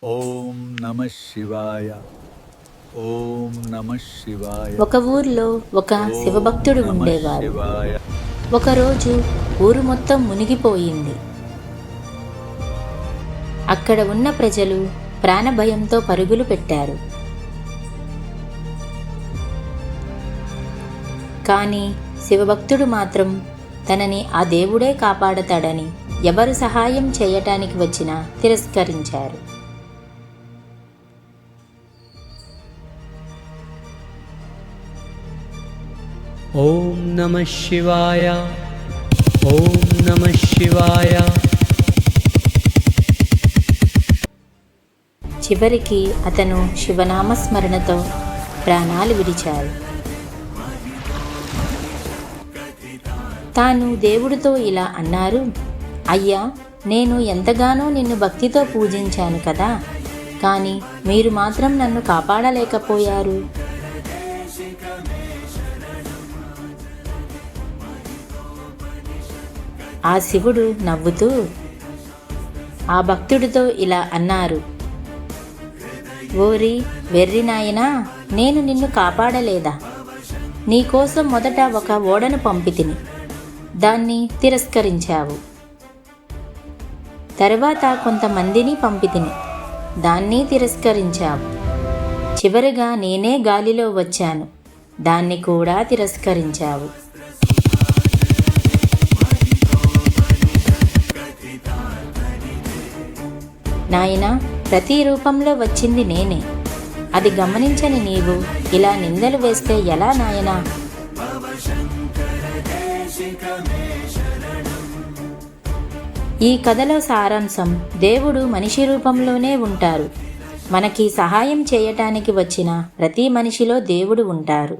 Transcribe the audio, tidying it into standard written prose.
ఓం నమః శివాయ. ఓం నమః శివాయ. ఒక ఊర్లో ఒక శివభక్తుడు ఉండేవాడు. ఒకరోజు ఊరు మొత్తం మునిగిపోయింది. అక్కడ ఉన్న ప్రజలు ప్రాణభయంతో పరుగులు పెట్టారు. కానీ శివభక్తుడు మాత్రం తనని ఆ దేవుడే కాపాడతాడని ఎవరు సహాయం చేయటానికి వచ్చినా తిరస్కరించారు. ఓం నమః శివాయ. ఓం నమః శివాయ. చివరికి అతను శివనామస్మరణతో ప్రాణాలు విడిచారు. తాను దేవుడితో ఇలా అన్నారు, అయ్యా, నేను ఎంతగానో నిన్ను భక్తితో పూజించాను కదా, కానీ మీరు మాత్రం నన్ను కాపాడలేకపోయారు. ఆ శివుడు నవ్వుతూ ఆ భక్తుడితో ఇలా అన్నారు, ఓరి వెర్రి నాయనా, నేను నిన్ను కాపాడలేదా? నీకోసం మొదట ఒక ఓడను పంపితిని, దాన్ని తిరస్కరించావు. తర్వాత కొంతమందిని పంపితిని, దాన్ని తిరస్కరించావు. చివరిగా నేనే గాలిలో వచ్చాను, దాన్ని కూడా తిరస్కరించావు. నాయనా, ప్రతి రూపంలో వచ్చింది నేనే. అది గమనించని నీవు ఇలా నిందలు వేస్తే ఎలా నాయనా? ఈ కథలో సారాంశం, దేవుడు మనిషి రూపంలోనే ఉంటారు. మనకి సహాయం చేయటానికి వచ్చిన ప్రతి మనిషిలో దేవుడు ఉంటారు.